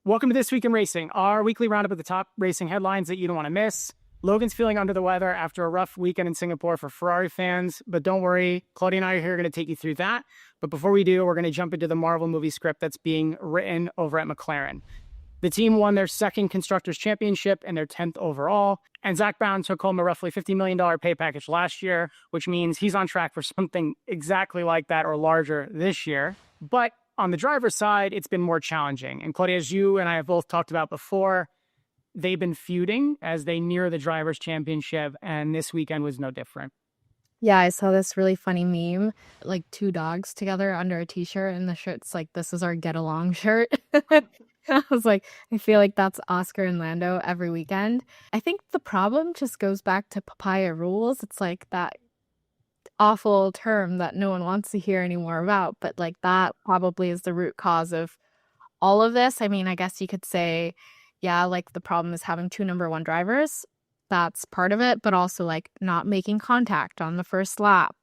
Welcome to This Week in Racing, our weekly roundup of the top racing headlines that you don't want to miss. Logan's feeling under the weather after a rough weekend in Singapore for Ferrari fans, but don't worry, Claudia and I are here going to take you through that. But before we do, we're going to jump into the Marvel movie script that's being written over at McLaren. The team won their second Constructors Championship and their 10th overall, and Zach Brown took home a roughly $50 million pay package last year, which means he's on track for something exactly like that or larger this year. But on the driver's side, it's been more challenging. And Claudia, as you and I have both talked about before, they've been feuding as they near the Drivers' Championship, and this weekend was no different. Yeah, I saw this really funny meme, like two dogs together under a t-shirt, and the shirt's like, "This is our get along shirt." I was like, I feel like that's Oscar and Lando every weekend. I think the problem just goes back to papaya rules. It's like that awful term that no one wants to hear anymore about, but like that probably is the root cause of all of this. I mean, I guess you could say, yeah, like the problem is having two number one drivers. That's part of it, but also like not making contact on the first lap.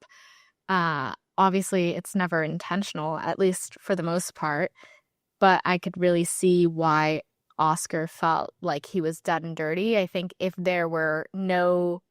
Obviously, it's never intentional, at least for the most part, but I could really see why Oscar felt like he was dead and dirty. I think if there were no,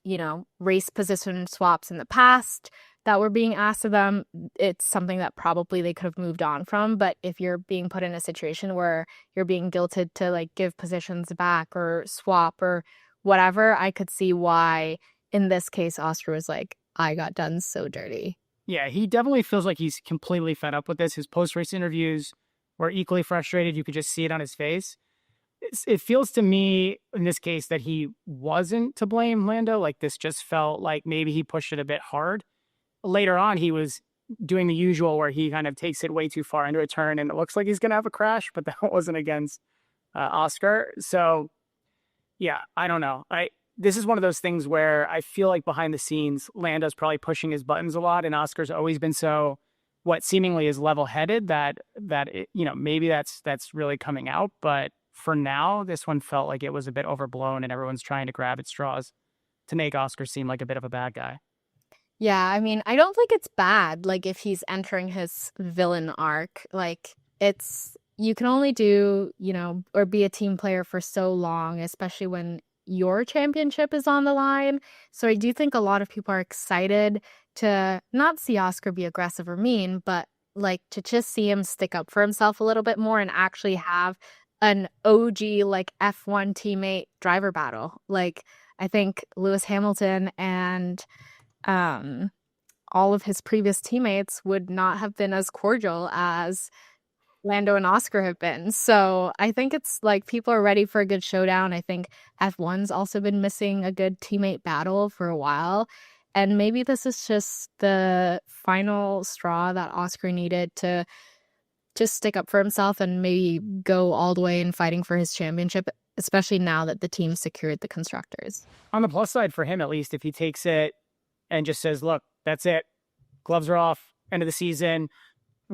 race position swaps in the past that were being asked of them, it's something that probably they could have moved on from. But if you're being put in a situation where you're being guilted to like give positions back or swap or whatever, I could see why in this case Oscar was like, I got done so dirty. Yeah, he definitely feels like he's completely fed up with this. His post-race interviews were equally frustrated. You could just see it on his face. It feels to me in this case that he wasn't to blame, Lando. Like this just felt like maybe he pushed it a bit hard. Later on, he was doing the usual where he kind of takes it way too far into a turn and it looks like he's going to have a crash, but that wasn't against Oscar. So yeah, I don't know. This is one of those things where I feel like behind the scenes, Lando's probably pushing his buttons a lot, and Oscar's always been so what seemingly is level-headed that it, maybe that's really coming out. But for now, this one felt like it was a bit overblown, and everyone's trying to grab at straws to make Oscar seem like a bit of a bad guy. Yeah, I mean, I don't think it's bad. Like if he's entering his villain arc, like you can only do, or be a team player for so long, especially when your championship is on the line. So I do think a lot of people are excited to not see Oscar be aggressive or mean, but like to just see him stick up for himself a little bit more and actually have an OG like F1 teammate driver battle. Like I think Lewis Hamilton and all of his previous teammates would not have been as cordial as Lando and Oscar have been. So I think it's like people are ready for a good showdown. I think F1's also been missing a good teammate battle for a while. And maybe this is just the final straw that Oscar needed to just stick up for himself and maybe go all the way in fighting for his championship, especially now that the team secured the constructors. On the plus side for him, at least, if he takes it and just says, look, that's it. Gloves are off. End of the season.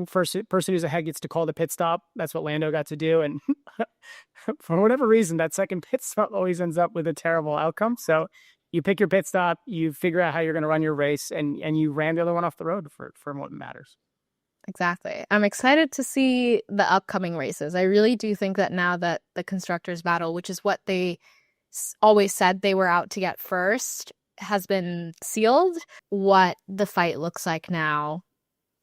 First person who's ahead gets to call the pit stop. That's what Lando got to do. And for whatever reason, that second pit stop always ends up with a terrible outcome. So you pick your pit stop, you figure out how you're going to run your race, and you ran the other one off the road for what matters. Exactly. I'm excited to see the upcoming races. I really do think that now that the constructors battle, which is what they always said they were out to get first, has been sealed, what the fight looks like now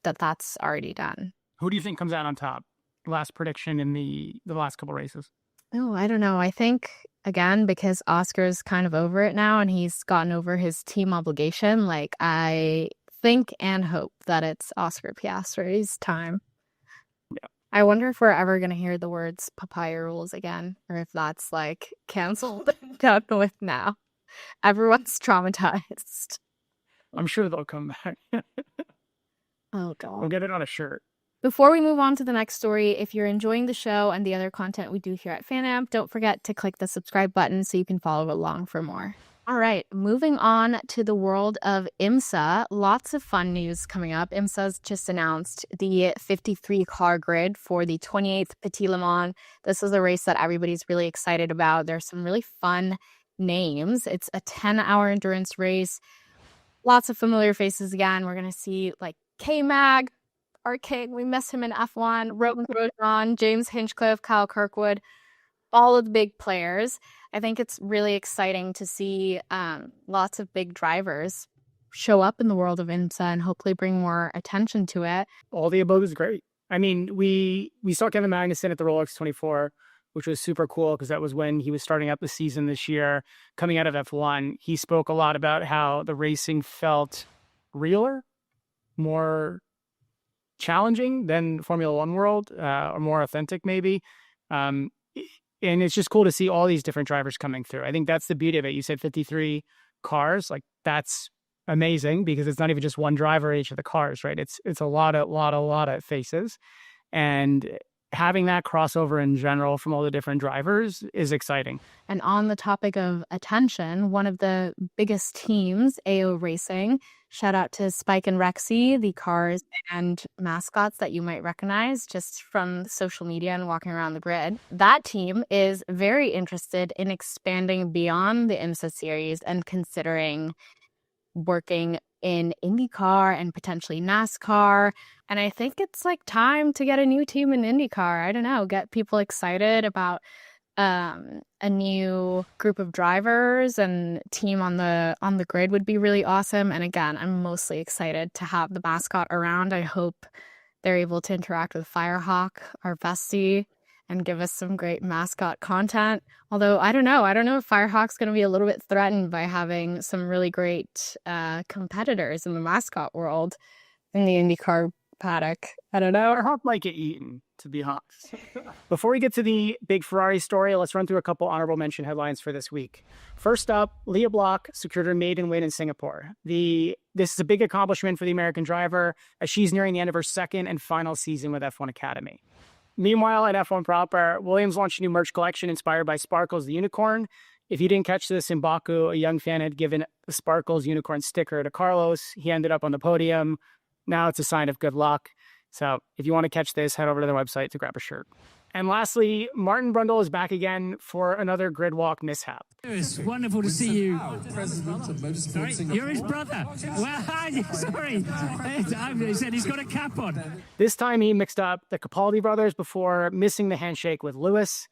that's already done. Who do you think comes out on top? Last prediction in the last couple races. Oh, I don't know. I think, again, because Oscar's kind of over it now and he's gotten over his team obligation, like I think and hope that it's Oscar Piastri's time. Yeah. I wonder if we're ever going to hear the words papaya rules again, or if that's like canceled and done with now. Everyone's traumatized. I'm sure they'll come back. Oh, God. We'll get it on a shirt. Before we move on to the next story, if you're enjoying the show and the other content we do here at FanAmp, don't forget to click the subscribe button so you can follow along for more. All right, moving on to the world of IMSA. Lots of fun news coming up. IMSA's just announced the 53-car grid for the 28th Petit Le Mans. This is a race that everybody's really excited about. There's some really fun names. It's a 10-hour endurance race. Lots of familiar faces again. We're going to see like K-Mag, our king. We miss him in F1. Roman Grosjean, James Hinchcliffe, Kyle Kirkwood, all of the big players. I think it's really exciting to see lots of big drivers show up in the world of IMSA and hopefully bring more attention to it. All the above is great. I mean, we saw Kevin Magnussen at the Rolex 24, which was super cool because that was when he was starting up the season this year, coming out of F1. He spoke a lot about how the racing felt realer, more challenging than Formula One world, or more authentic maybe. And it's just cool to see all these different drivers coming through. I think that's the beauty of it. You said 53 cars, like that's amazing because it's not even just one driver in each of the cars, right? It's a lot of faces, and having that crossover in general from all the different drivers is exciting. And on the topic of attention, one of the biggest teams, AO Racing, shout out to Spike and Rexy, the cars and mascots that you might recognize just from social media and walking around the grid. That team is very interested in expanding beyond the IMSA series and considering working in IndyCar and potentially NASCAR. And I think it's like time to get a new team in IndyCar. I don't know, get people excited about a new group of drivers and team on the grid would be really awesome. And again, I'm mostly excited to have the mascot around. I hope they're able to interact with Firehawk, our bestie, and give us some great mascot content. Although I don't know if Firehawk's going to be a little bit threatened by having some really great competitors in the mascot world in the IndyCar paddock. I don't know. Firehawk might get eaten, to be honest. Before we get to the big Ferrari story, let's run through a couple honorable mention headlines for this week. First up, Leah Block secured her maiden win in Singapore. This is a big accomplishment for the American driver as she's nearing the end of her second and final season with F1 Academy. Meanwhile, at F1 proper, Williams launched a new merch collection inspired by Sparkles the Unicorn. If you didn't catch this in Baku, a young fan had given a Sparkles Unicorn sticker to Carlos. He ended up on the podium. Now it's a sign of good luck. So if you want to catch this, head over to their website to grab a shirt. And lastly, Martin Brundle is back again for another grid walk mishap. It's wonderful to see you. President of Motorsport Sorry, Singapore. you're his brother. Well, sorry. He said he's got a cap on. This time he mixed up the Capaldi brothers before missing the handshake with Lewis.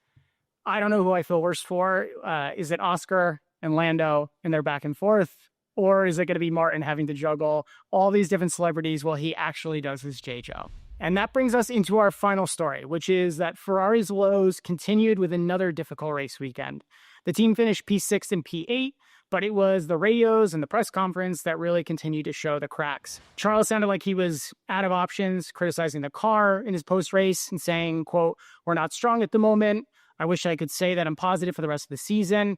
I don't know who I feel worse for. Is it Oscar and Lando and their back and forth? Or is it going to be Martin having to juggle all these different celebrities while he actually does his J job? And that brings us into our final story, which is that Ferrari's woes continued with another difficult race weekend. The team finished P6 and P8, but it was the radios and the press conference that really continued to show the cracks. Charles sounded like he was out of options, criticizing the car in his post-race and saying, quote, "We're not strong at the moment. I wish I could say that I'm positive for the rest of the season."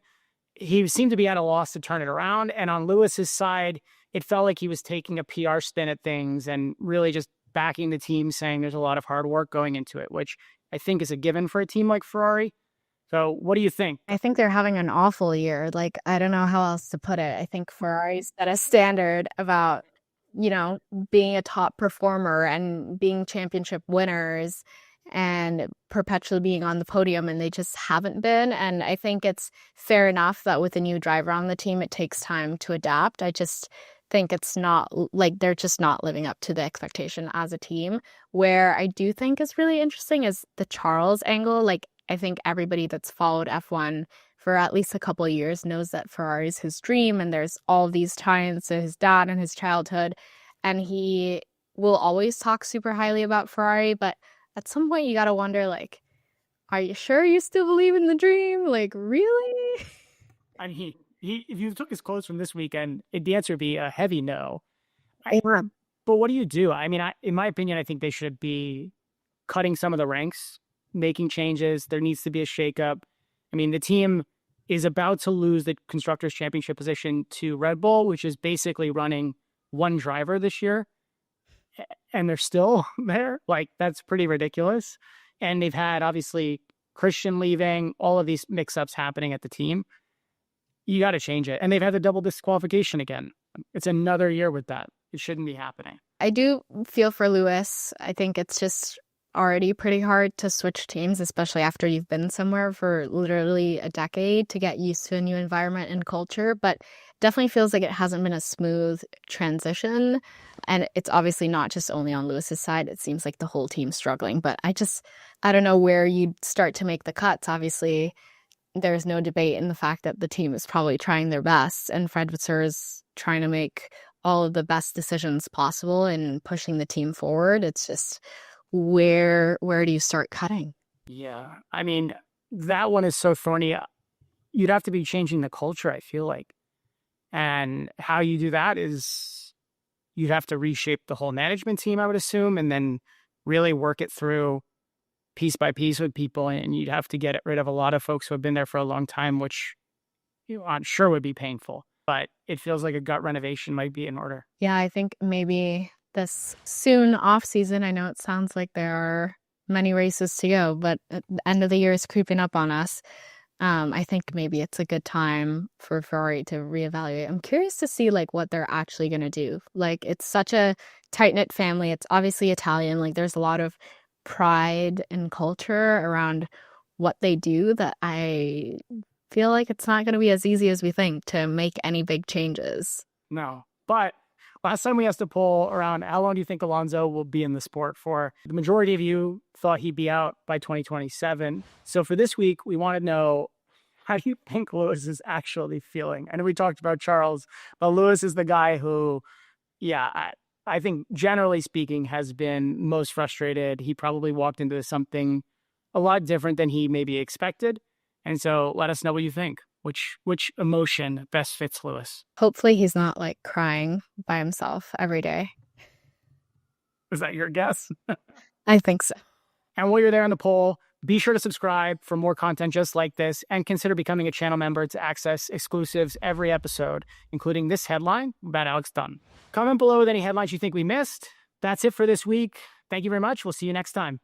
He seemed to be at a loss to turn it around. And on Lewis's side, it felt like he was taking a PR spin at things and really just backing the team, saying there's a lot of hard work going into it, which I think is a given for a team like Ferrari. So what do you think? I think they're having an awful year. Like, I don't know how else to put it. I think Ferrari's set a standard about, being a top performer and being championship winners and perpetually being on the podium, and they just haven't been. And I think it's fair enough that with a new driver on the team, it takes time to adapt. I just think it's not like they're just not living up to the expectation as a team. Where I do think is really interesting is the Charles angle. Like, I think everybody that's followed F1 for at least a couple of years knows that Ferrari's his dream, and there's all these ties to his dad and his childhood, and he will always talk super highly about Ferrari. But at some point you gotta wonder, like, are you sure you still believe in the dream? Like, really? And he if you took his quotes from this weekend, the answer would be a heavy no. But what do you do? I mean, in my opinion, I think they should be cutting some of the ranks, making changes. There needs to be a shakeup. I mean, the team is about to lose the Constructors Championship position to Red Bull, which is basically running one driver this year. And they're still there. Like, that's pretty ridiculous. And they've had, obviously, Christian leaving, all of these mix-ups happening at the team. You got to change it. And they've had the double disqualification again. It's another year with that. It shouldn't be happening. I do feel for Lewis. I think it's just already pretty hard to switch teams, especially after you've been somewhere for literally a decade, to get used to a new environment and culture. But definitely feels like it hasn't been a smooth transition. And it's obviously not just only on Lewis's side. It seems like the whole team's struggling. But I don't know where you'd start to make the cuts. Obviously, there's no debate in the fact that the team is probably trying their best. And Fred Vasseur is trying to make all of the best decisions possible and pushing the team forward. It's just, where do you start cutting? Yeah. I mean, that one is so thorny. You'd have to be changing the culture, I feel like. And how you do that is you'd have to reshape the whole management team, I would assume, and then really work it through piece by piece with people. And you'd have to get rid of a lot of folks who have been there for a long time, which I'm sure would be painful. But it feels like a gut renovation might be in order. Yeah, I think maybe this soon off season, I know it sounds like there are many races to go, but at the end of the year is creeping up on us. I think maybe it's a good time for Ferrari to reevaluate. I'm curious to see like what they're actually going to do. Like, it's such a tight-knit family. It's obviously Italian. Like, there's a lot of pride and culture around what they do that I feel like it's not going to be as easy as we think to make any big changes. No, but last time we asked a poll around how long do you think Alonso will be in the sport for? The majority of you thought he'd be out by 2027. So for this week, we want to know, how do you think Lewis is actually feeling? I know we talked about Charles, but Lewis is the guy who, I think generally speaking, has been most frustrated. He probably walked into something a lot different than he maybe expected. And so let us know what you think. Which emotion best fits Lewis? Hopefully he's not like crying by himself every day. Is that your guess? I think so. And while you're there on the poll, be sure to subscribe for more content just like this and consider becoming a channel member to access exclusives every episode, including this headline about Alex Dunn. Comment below with any headlines you think we missed. That's it for this week. Thank you very much. We'll see you next time.